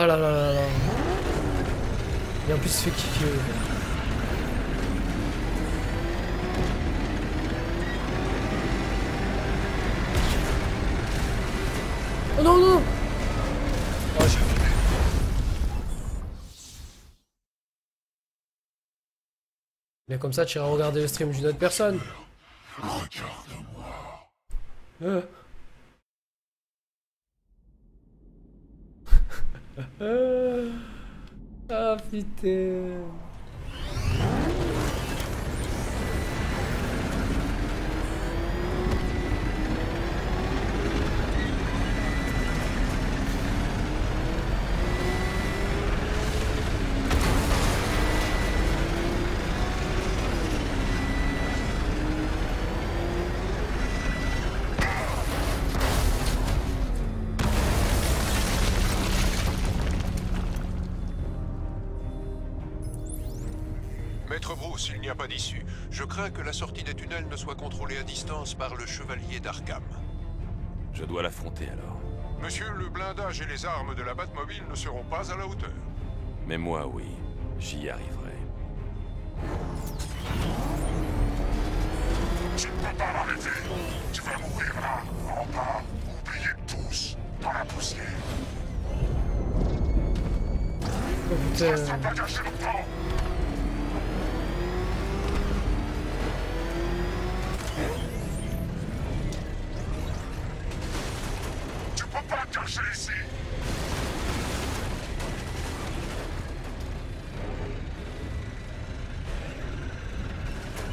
Ah là là là là. Et en plus, il se fait kiffer. Oh non, non! Oh, j'ai fini. Mais comme ça, tu iras regarder le stream d'une autre personne. Regarde-moi. Ah putain. Maître Bruce, il n'y a pas d'issue. Je crains que la sortie des tunnels ne soit contrôlée à distance par le chevalier d'Arkham. Je dois l'affronter alors. Monsieur, le blindage et les armes de la Batmobile ne seront pas à la hauteur. Mais moi, oui. J'y arriverai. Tu ne peux pas m'arrêter. Tu vas mourir là, en bas, oubliés tous, dans la poussière. Oh Tu ne putain. resteras pas caché longtemps. Tu peux pas te cacher ici.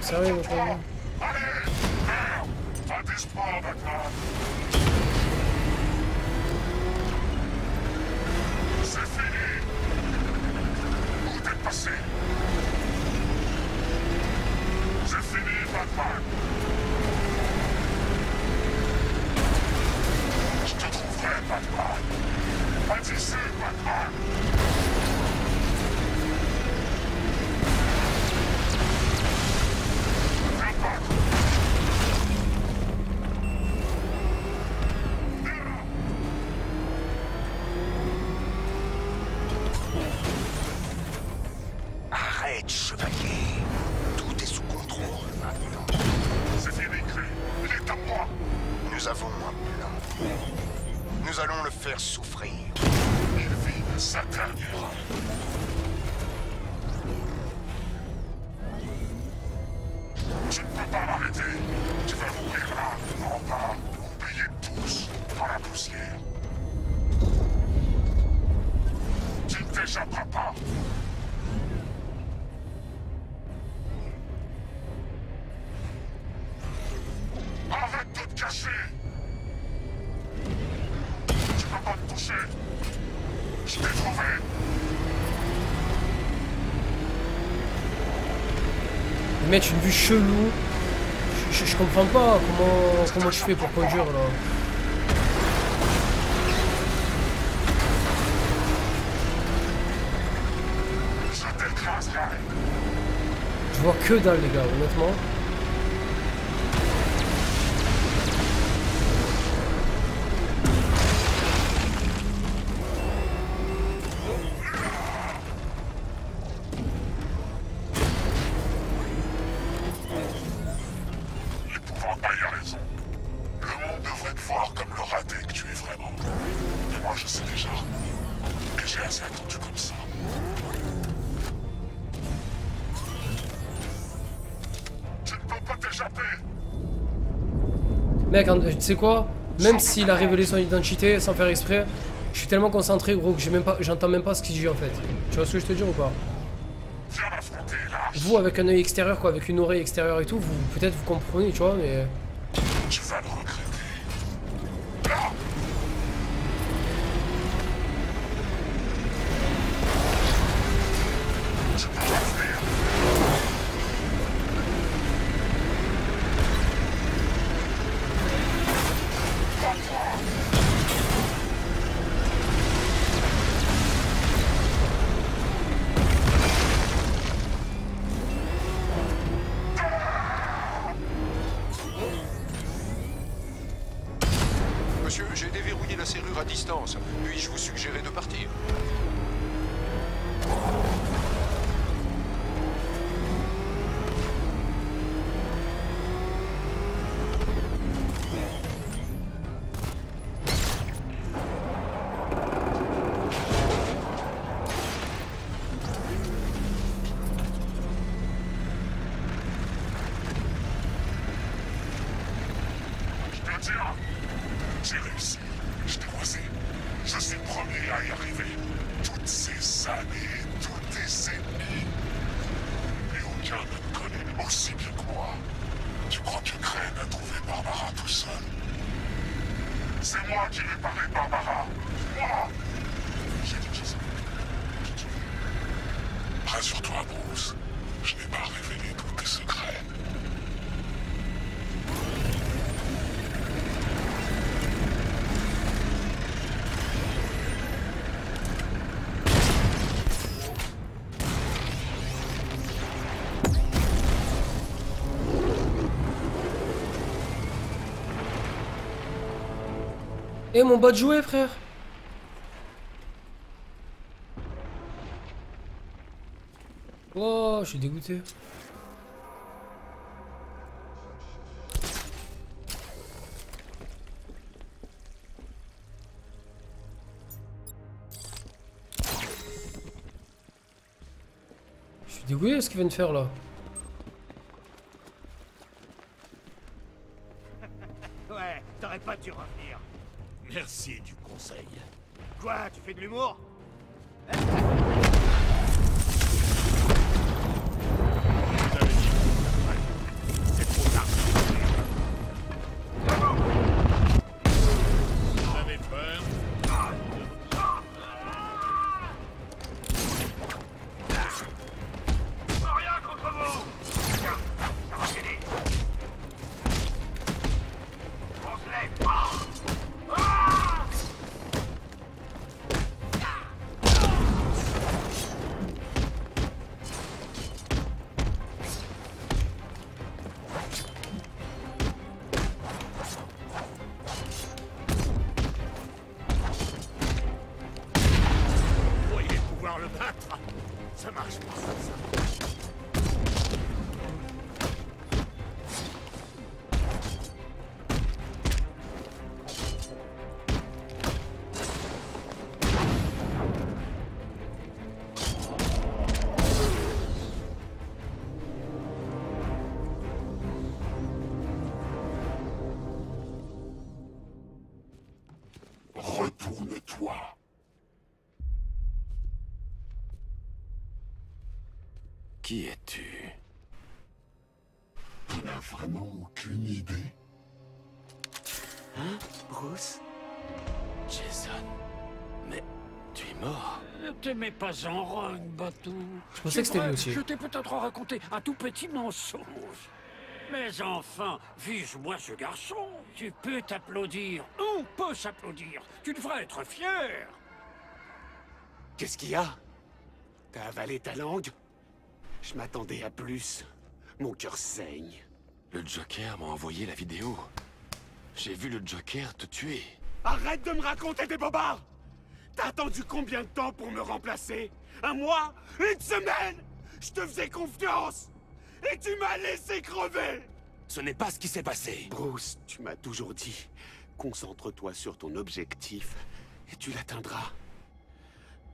Sérieux, mon frère. Allez, merde. Pas d'espoir maintenant. C'est fini. Où t'es passé? C'est fini, Batman. Je te trouverai, Batman. Pas d'ici, Batman. Viens pas. Arrête, chevalier. Tout est sous contrôle maintenant. C'est fini, Cré. Il est à moi. Nous avons un plan. Nous allons le faire souffrir. Il vit sa dernière. Tu ne peux pas m'arrêter. Tu vas mourir là, en bas, oubliés tous, dans la poussière. Tu ne t'échapperas pas. Arrête de te cacher. Tu peux pas me toucher. Je t'ai trouvé. Ils mettent une vue chelou. Je comprends pas comment je fais pour conduire là. Je t'écraserai. Je vois que dalle les gars, honnêtement. L'épouvantail a raison. Le monde devrait te voir comme le raté que tu es vraiment. Mais moi je sais déjà. Et j'ai assez attendu comme ça. Tu ne peux pas t'échapper. Mec, tu sais quoi? Même s'il a révélé son identité sans faire exprès, je suis tellement concentré gros que j'entends même pas ce qu'il dit en fait. Tu vois ce que je te dis ou pas? Viens m'affronter là. Vous avec un œil extérieur quoi, avec une oreille extérieure et tout, vous peut-être vous comprenez, tu vois, mais... Tu vas le regretter. Tu peux pas fuir. Pas toi. Monsieur, j'ai déverrouillé la serrure à distance. Puis-je vous suggérer de partir? J'ai réussi. Je t'ai croisé. Je suis le premier à y arriver. Toutes ces années, tous tes ennemis. Et aucun ne te connaît aussi bien que moi. Tu crois que Crane a trouvé Barbara tout seul? C'est moi qui vais parler de Barbara. Moi. J'ai dit que je savais. Rassure-toi, Bruce. Je n'ai pas révélé tous tes secrets. Eh, mon bas de jouet, frère. Oh, je suis dégoûté. Je suis dégoûté de ce qu'il vient de faire là. Ouais, t'aurais pas dû revenir. Merci du conseil. Quoi, tu fais de l'humour? C'est trop tard. Vous avez peur? Rien contre vous! Ça va finir. On se lève! Vous voyez pouvoir le battre? Ça marche pas comme ça. Retourne-toi. Qui es-tu? Tu n'as vraiment aucune idée? Hein, Bruce? Jason. Mais tu es mort. Ne te mets pas en rogne, Batou. Je pensais que c'était lui aussi. Je t'ai peut-être raconté un tout petit mensonge. Mais enfin, vise-moi ce garçon. Tu peux t'applaudir. On peut s'applaudir. Tu devrais être fier. Qu'est-ce qu'il y a? T'as avalé ta langue? Je m'attendais à plus. Mon cœur saigne. Le Joker m'a envoyé la vidéo. J'ai vu le Joker te tuer. Arrête de me raconter des bobards! T'as attendu combien de temps pour me remplacer? Un mois? Une semaine? Je te faisais confiance! Et tu m'as laissé crever! Ce n'est pas ce qui s'est passé. Bruce, tu m'as toujours dit, concentre-toi sur ton objectif et tu l'atteindras.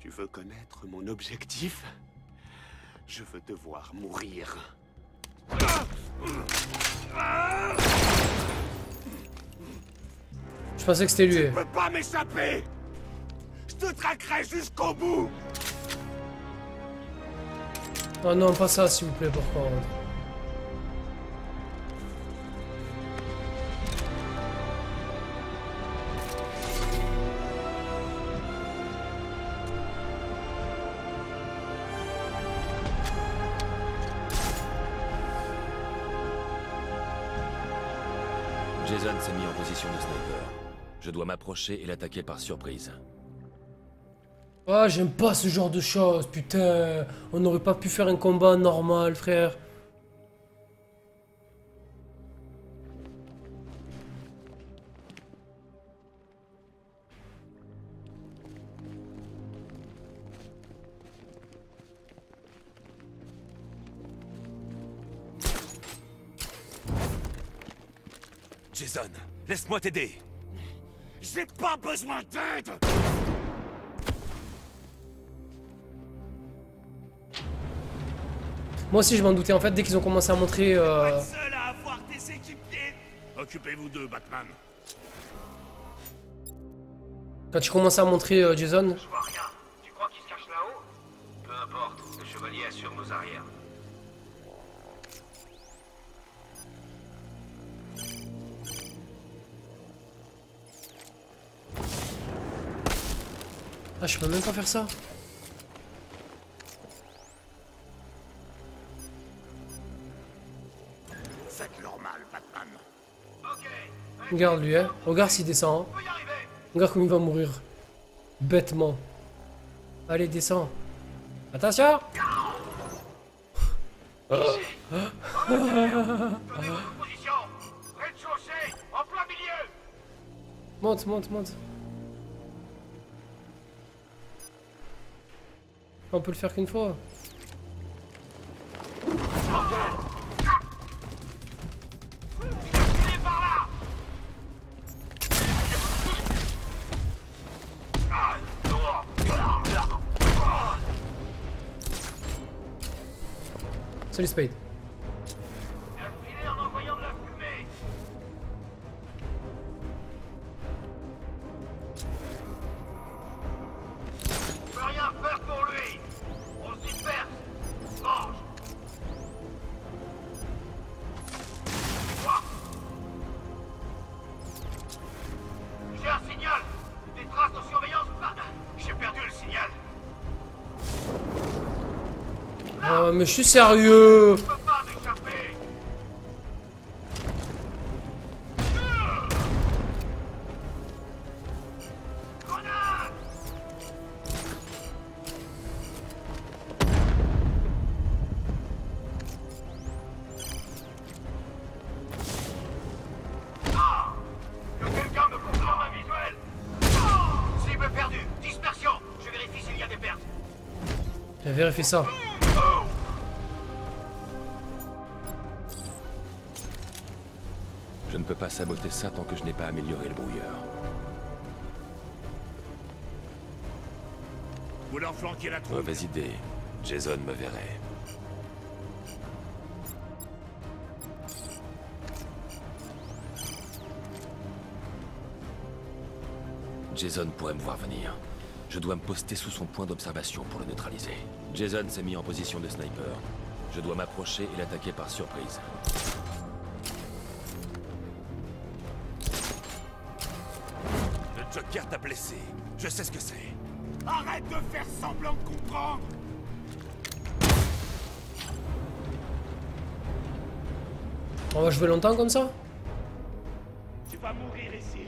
Tu veux connaître mon objectif? Je veux te voir mourir. Je pensais que c'était lui. Je peux pas m'échapper! Je te traquerai jusqu'au bout! Oh non, pas ça, s'il vous plaît, par contre. Jason s'est mis en position de sniper. Je dois m'approcher et l'attaquer par surprise. Ah, j'aime pas ce genre de choses, putain. On n'aurait pas pu faire un combat normal, frère. Jason, laisse-moi t'aider. J'ai pas besoin d'aide! Moi aussi, je m'en doutais. En fait, dès qu'ils ont commencé à montrer... Seul à avoir des équipiers! Occupez-vous d'eux, Batman. Quand tu commences à montrer Jason. Je vois rien. Tu crois qu'il se cache là-haut? Peu importe, le chevalier assure nos arrières. Ah, je peux même pas faire ça. Faites normal, Batman. Regarde lui, hein. Regarde s'il descend. Hein. Regarde comme il va mourir. Bêtement. Allez, descends. Attention. Monte, monte, monte. On peut le faire qu'une fois. Salut Spade. Mais je suis sérieux. J'ai vérifié ça. Je ne peux pas saboter ça tant que je n'ai pas amélioré le brouilleur. Vous leur flanquez la troupe. Mauvaise idée. Jason me verrait. Jason pourrait me voir venir. Je dois me poster sous son point d'observation pour le neutraliser. Jason s'est mis en position de sniper. Je dois m'approcher et l'attaquer par surprise. Le Joker t'a blessé. Je sais ce que c'est. Arrête de faire semblant de comprendre. On va jouer longtemps comme ça? Tu vas mourir ici.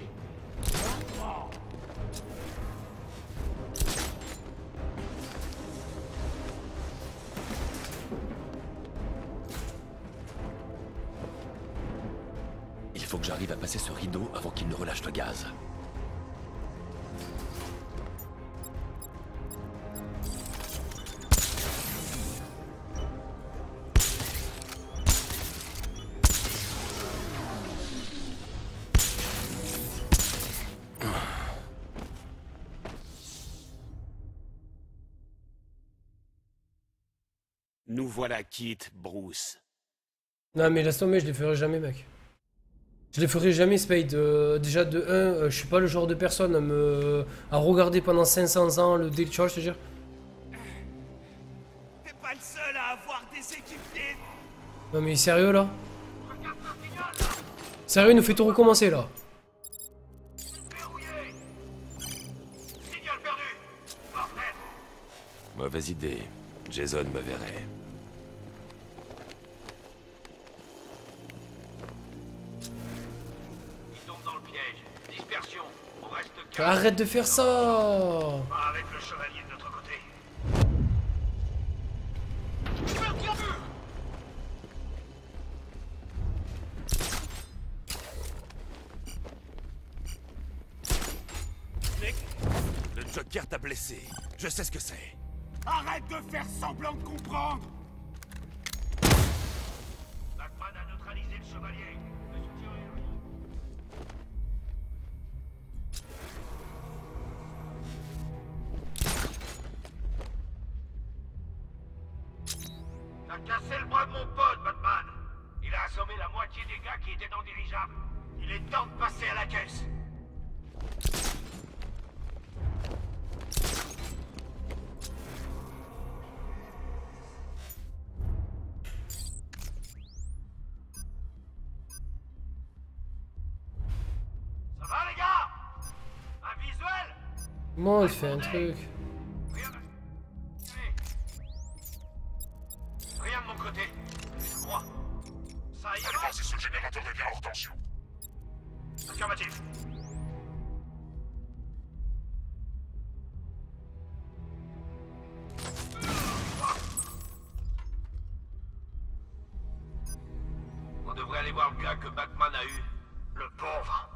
Il faut que j'arrive à passer ce rideau avant qu'il ne relâche le gaz. Nous voilà quittes, Bruce. Non mais laisse tomber, je les ferai jamais mec. Je les ferai jamais Spade. Déjà de 1, je suis pas le genre de personne à regarder pendant 500 ans le Daily Charge, je te jure. T'es pas le seul à avoir des équipiers. Non mais sérieux là? Sérieux, il nous fait tout recommencer là. Mauvaise idée. Jason me verrait. Arrête de faire ça! Pas avec le chevalier de notre côté. Le Joker t'a blessé. Je sais ce que c'est. Arrête de faire semblant de comprendre. Batman a neutralisé le chevalier. Le soutien est loin. T'as cassé le bras de mon pote, Batman. Il a assommé la moitié des gars qui étaient dans le dirigeable. Il est temps de passer à la caisse. Comment il fait un truc? Rien de mon côté. Je crois. Ça y Allez voir si ce générateur est bien hors tension. Affirmatif. On devrait aller voir le gars que Batman a eu. Le pauvre.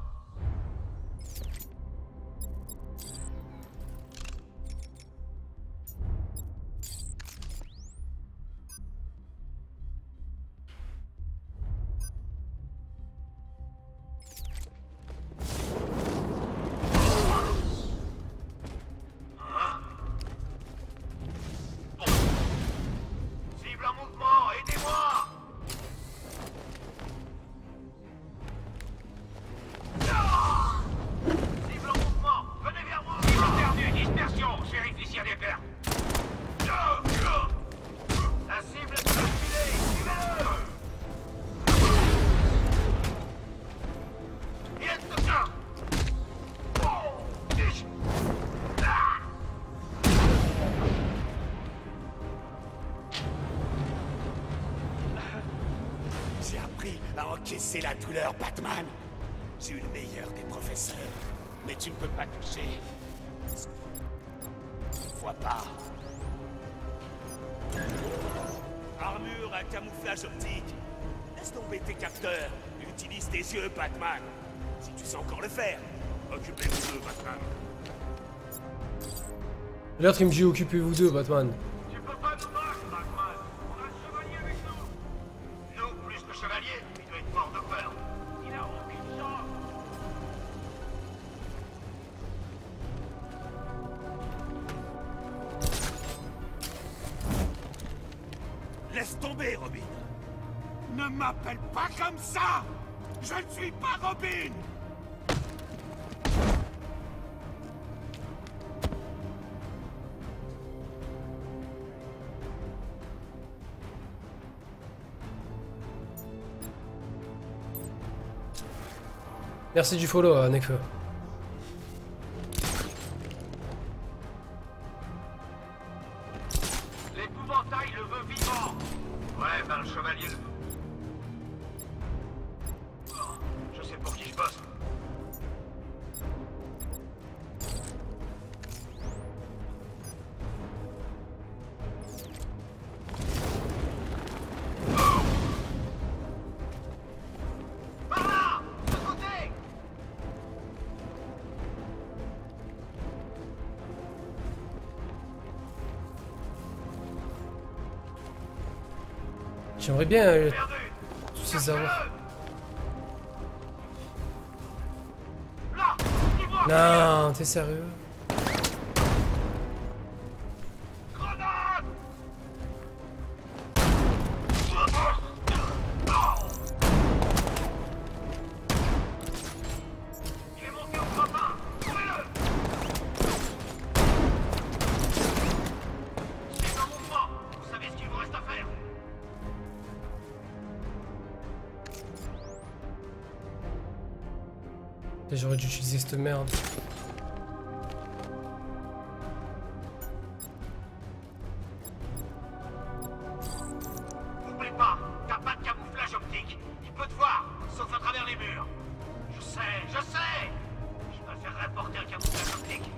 Cible en mouvement, aidez-moi! Cible en mouvement, venez vers moi! Cible perdue, dispersion, shérif ici à des pertes. La cible est reculée, suivez-le! Il est de ça! J'ai appris à encaisser la douleur, Batman. J'ai eu le meilleur des professeurs. Mais tu ne peux pas toucher. Tu vois pas. Armure à camouflage optique. Laisse tomber tes capteurs. Utilise tes yeux, Batman. Si tu sais encore le faire. Occupez-vous d'eux, Batman. L'autre il me dit occupez-vous d'eux, Batman. Tu peux pas nous battre, Batman! On a le chevalier avec nous! Nous, plus le chevalier, il doit être mort de peur. Il a aucune chance! Laisse tomber, Robin. Ne m'appelle pas comme ça. Je ne suis pas Robin. Merci du follow, Nekfeu. L'épouvantail le veut vivant! Ouais, ben le chevalier le... Je sais pour qui je bosse. Par là! De ce côté! J'aimerais bien Perdu! tous ces avoirs. Là! Dis-moi! Non, t'es sérieux? Grenade! Il est monté au grappin! Trouvez-le! C'est un mouvement! Vous savez ce qu'il vous reste à faire! J'aurais dû utiliser cette merde. N'oublie pas, t'as pas de camouflage optique. Il peut te voir, sauf à travers les murs. Je sais, je sais! Je préférerais porter un camouflage optique.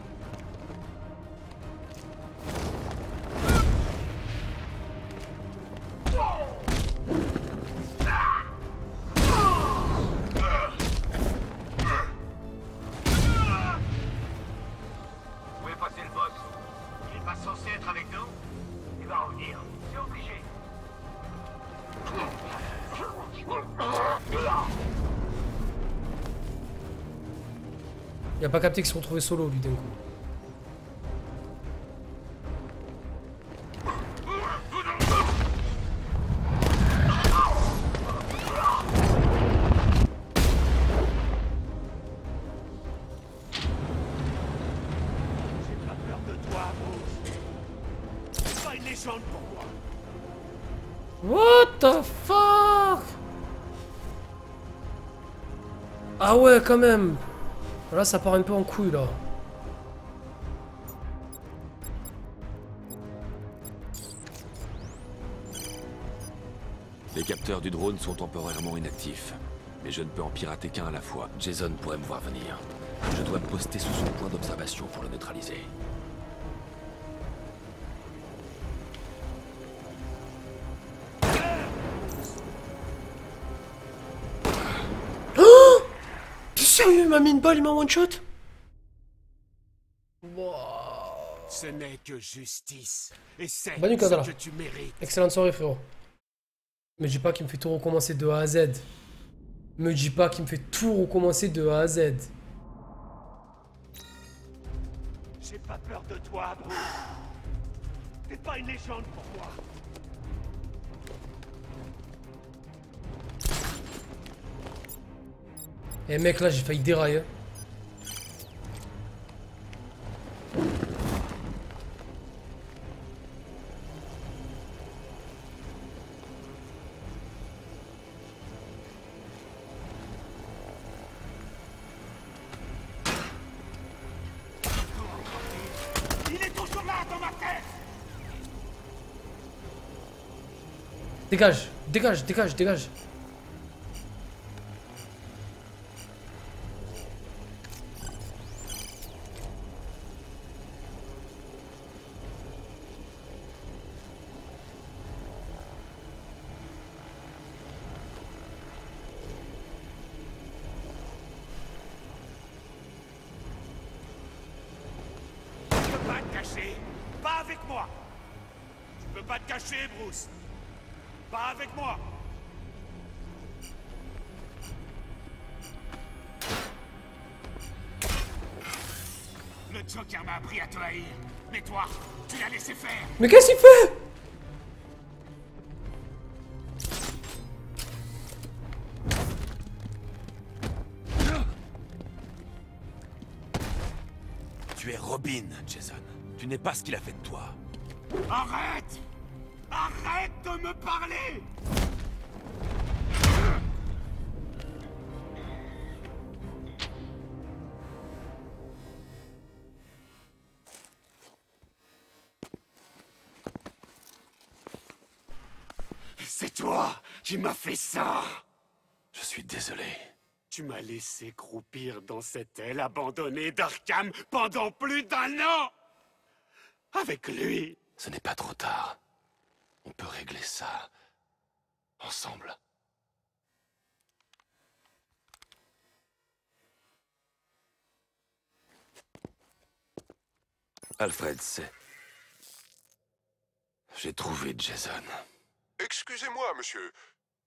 Où est passé le boss? Il est pas censé être avec nous? Il va revenir, c'est obligé. Il a pas capté qu'ils se retrouvaient solo lui d'un coup. J'ai pas peur de toi, Bruce. C'est pas une légende pour moi. What the fuck? Ah ouais, quand même. Là, ça part un peu en couille là. Les capteurs du drone sont temporairement inactifs. Mais je ne peux en pirater qu'un à la fois. Jason pourrait me voir venir. Je dois me poster sous son point d'observation pour le neutraliser. Oh! T'es sérieux, il m'a mis une balle, il m'a one shot? Wow. Ce n'est que justice. Et c'est Bonne nuit, ce Kadala. que tu mérites. Excellente soirée, frérot. Me dis pas qu'il me fait tout recommencer de A à Z. Me dis pas qu'il me fait tout recommencer de A à Z. J'ai pas peur de toi, Bruce. T'es pas une légende pour moi. Eh mec, là j'ai failli dérailler. Il est toujours là dans ma tête. Dégage, dégage, dégage, dégage. Tu peux pas te cacher. Pas avec moi. Tu peux pas te cacher, Bruce. Pas avec moi. Le Joker m'a appris à te haïr. Mais toi, tu l'as laissé faire. Mais qu'est-ce qu'il fait? Tu es Robin, Jason. Tu n'es pas ce qu'il a fait de toi. Arrête! Arrête de me parler! C'est toi qui m'as fait ça. Je suis désolé. Tu m'as laissé croupir dans cette aile abandonnée d'Arkham pendant plus d'1 an. Avec lui. Ce n'est pas trop tard. On peut régler ça ensemble. Alfred, c'est... J'ai trouvé Jason. Excusez-moi, monsieur.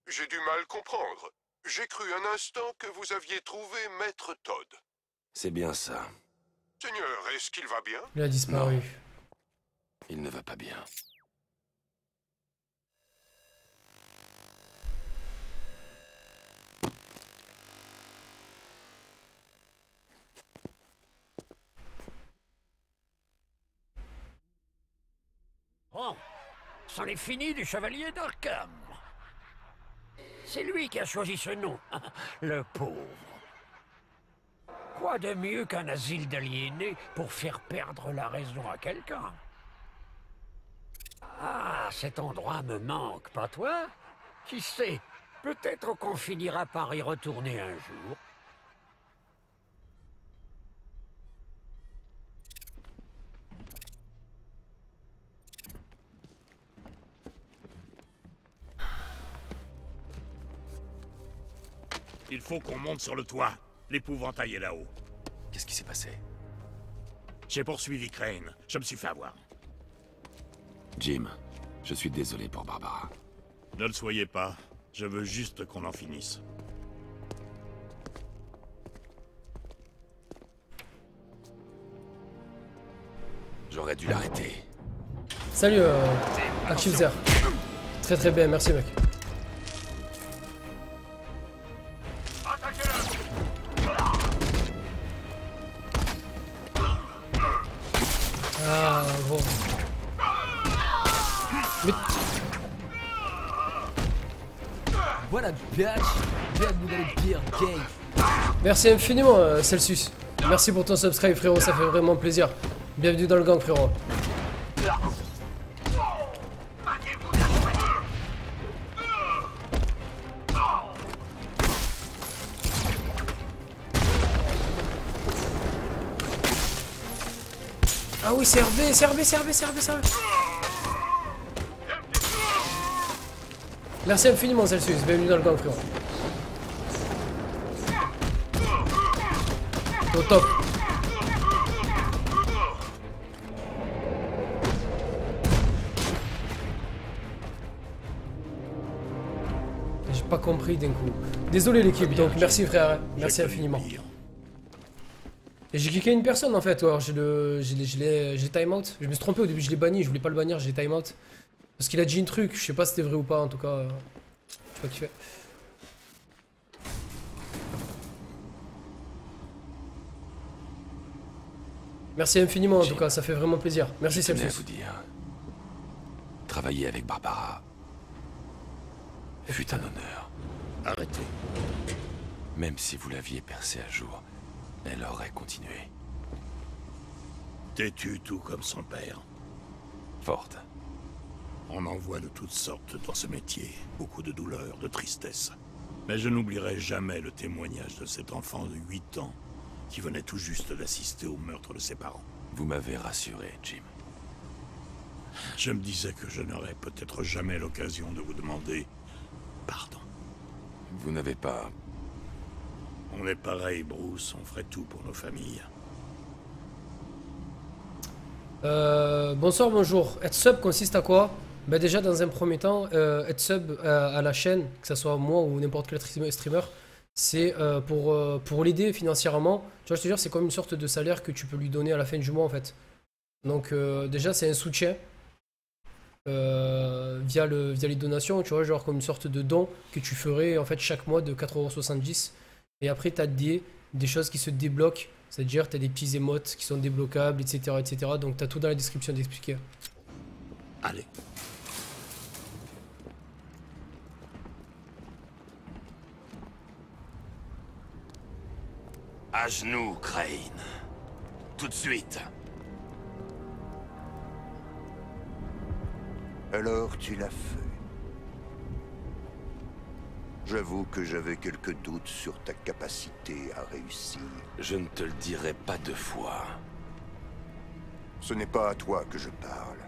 J'ai du mal comprendre. J'ai cru un instant que vous aviez trouvé Maître Todd. C'est bien ça. Seigneur, est-ce qu'il va bien? Il a disparu. Non. Il ne va pas bien. Oh, c'en est fini du chevalier d'Arkham. C'est lui qui a choisi ce nom, le pauvre. Quoi de mieux qu'un asile d'aliénés pour faire perdre la raison à quelqu'un? Ah, cet endroit me manque, pas toi? Qui sait, peut-être qu'on finira par y retourner un jour. Il faut qu'on monte sur le toit. L'épouvantail est là-haut. Qu'est-ce qui s'est passé? J'ai poursuivi Crane. Je me suis fait avoir. Jim, je suis désolé pour Barbara. Ne le soyez pas. Je veux juste qu'on en finisse. J'aurais dû l'arrêter. Salut, Accuser. Très très bien, merci mec. Ah, bon. Mais... Voilà, bitch. Bienvenue dans le pire game. Merci infiniment, Celsius. Merci pour ton subscribe, frérot, ça fait vraiment plaisir. Bienvenue dans le gang, frérot. Ah oui, c'est Hervé, c'est Hervé, c'est Hervé, c'est Hervé, c'est Hervé. Merci infiniment, Celsius. Bienvenue dans le gang, frérot. Au top. J'ai pas compris d'un coup. Désolé l'équipe, donc merci frère. Merci infiniment. Et j'ai kické une personne en fait, alors j'ai time out. Je me suis trompé au début, je l'ai banni, je voulais pas le bannir, j'ai time out. Parce qu'il a dit un truc, je sais pas si c'était vrai ou pas en tout cas. Je sais pas qui fait. Merci infiniment en tout cas, ça fait vraiment plaisir. Merci Je tenais à Celsius. vous dire, travailler avec Barbara fut un honneur. Arrêtez. Même si vous l'aviez percée à jour, elle aurait continué. Têtu tout comme son père. Forte. On en voit de toutes sortes dans ce métier. Beaucoup de douleur, de tristesse. Mais je n'oublierai jamais le témoignage de cet enfant de 8 ans qui venait tout juste d'assister au meurtre de ses parents. Vous m'avez rassuré, Jim. Je me disais que je n'aurais peut-être jamais l'occasion de vous demander pardon. Vous n'avez pas... On est pareil, Bruce, on ferait tout pour nos familles. Bonsoir, bonjour. Être sub consiste à quoi? Bah déjà dans un premier temps, être sub à la chaîne, que ce soit moi ou n'importe quel streamer, c'est pour l'aider financièrement. Tu vois, je te jure, c'est comme une sorte de salaire que tu peux lui donner à la fin du mois en fait. Donc déjà c'est un soutien via les donations, tu vois, genre comme une sorte de don que tu ferais en fait chaque mois de 4,70 €. Et après tu as des choses qui se débloquent, c'est-à-dire tu as des petits émotes qui sont débloquables, etc. etc. Donc tu as tout dans la description d'expliquer. Allez. À genoux, Crane. Tout de suite. Alors tu l'as fait. J'avoue que j'avais quelques doutes sur ta capacité à réussir. Je ne te le dirai pas 2 fois. Ce n'est pas à toi que je parle.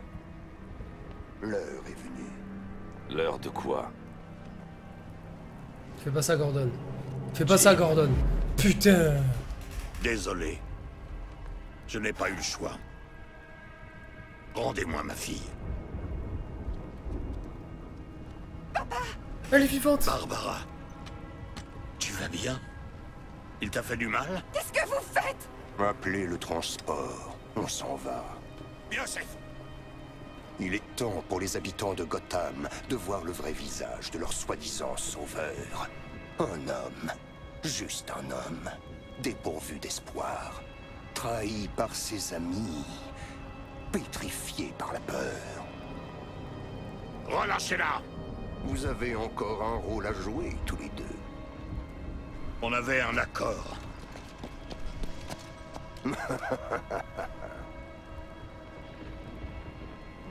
L'heure est venue. L'heure de quoi? Fais pas ça, Gordon. Fais pas ça, Gordon. Putain. Désolé. Je n'ai pas eu le choix. Rendez-moi ma fille. Elle est vivante. Barbara. Tu vas bien? Il t'a fait du mal? Qu'est-ce que vous faites? Appelez le transport. On s'en va. Yosef! Il est temps pour les habitants de Gotham de voir le vrai visage de leur soi-disant sauveur. Un homme. Juste un homme. Dépourvu d'espoir. Trahi par ses amis. Pétrifié par la peur. Relâchez-la! Vous avez encore un rôle à jouer, tous les deux. On avait un accord.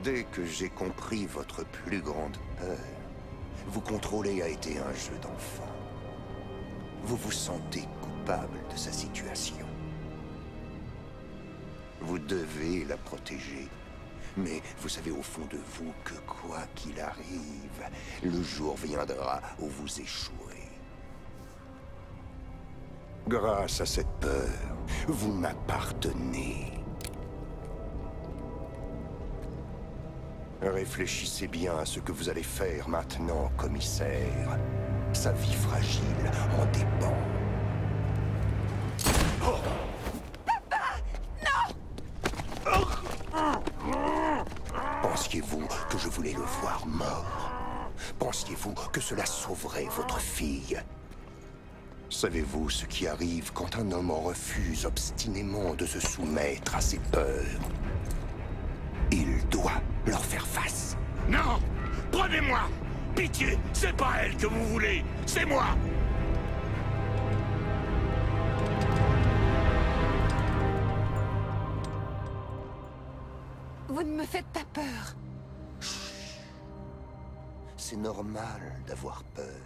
Dès que j'ai compris votre plus grande peur, vous contrôler a été un jeu d'enfant. Vous vous sentez coupable de sa situation. Vous devez la protéger. Mais vous savez au fond de vous que quoi qu'il arrive, le jour viendra où vous échouerez. Grâce à cette peur, vous m'appartenez. Réfléchissez bien à ce que vous allez faire maintenant, commissaire. Sa vie fragile en dépend. Pensiez-vous que je voulais le voir mort? Pensiez-vous que cela sauverait votre fille? Savez-vous ce qui arrive quand un homme refuse obstinément de se soumettre à ses peurs? Il doit leur faire face. Non! Prenez-moi! Pitié, c'est pas elle que vous voulez, c'est moi! Vous ne me faites pas peur. C'est normal d'avoir peur.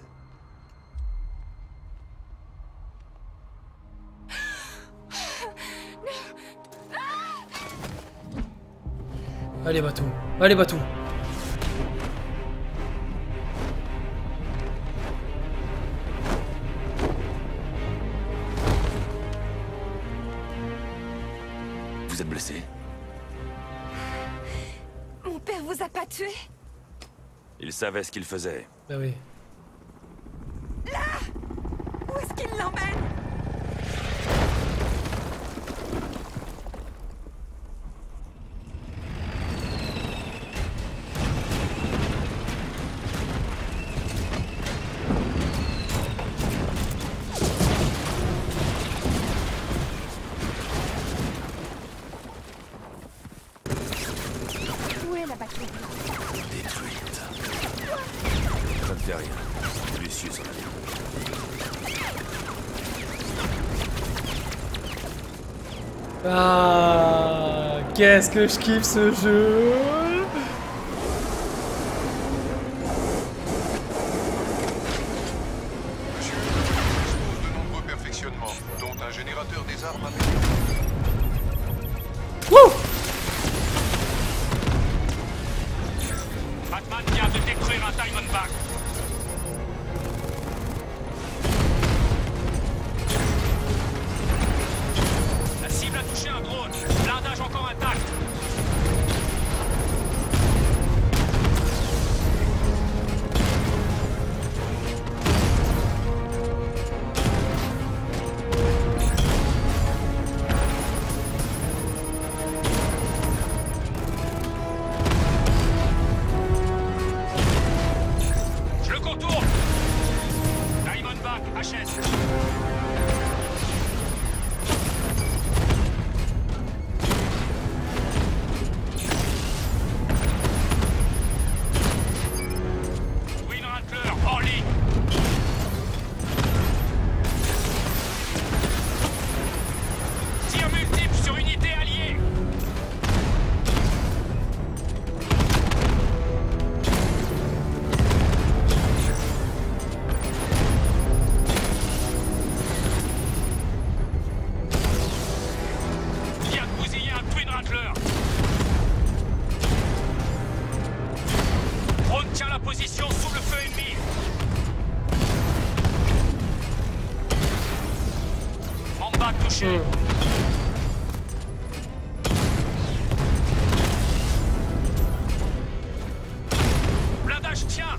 Allez, Batou. Allez, Batou. Vous êtes blessé? Mon père vous a pas tué? Il savait ce qu'il faisait. Bah oui. Là! Où est-ce qu'il l'emmène? Où est la batterie? Détruite. Ça ne fait rien. Lucius en a bien. Ah, qu'est-ce que je kiffe ce jeu. Monsieur, je dispose de nombreux perfectionnements, dont un générateur des armes à... Wouh! Batman vient de détruire un Diamondback. La cible a touché un drone. Blindage encore intact. Je le contourne. Diamondback, HS. Twin Rattler, hors ligne. Tir multiple sur unité alliée. Vient de bousiller un Twin Rattler. Drone tient la position sous le feu ennemi. Mamba touché. Blindage tient.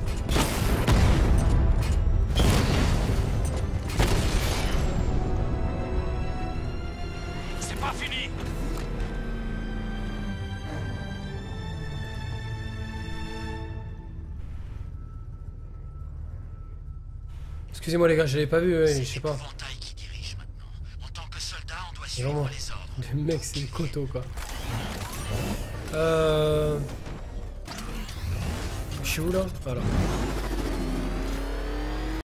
C'est pas fini. Excusez-moi les gars, je l'avais pas vu, je sais pas. L'épouvantail qui dirige maintenant. En tant que soldat, on doit Vraiment. suivre les ordres. Le mec, c'est le coteau quoi. Je suis où là? Voilà.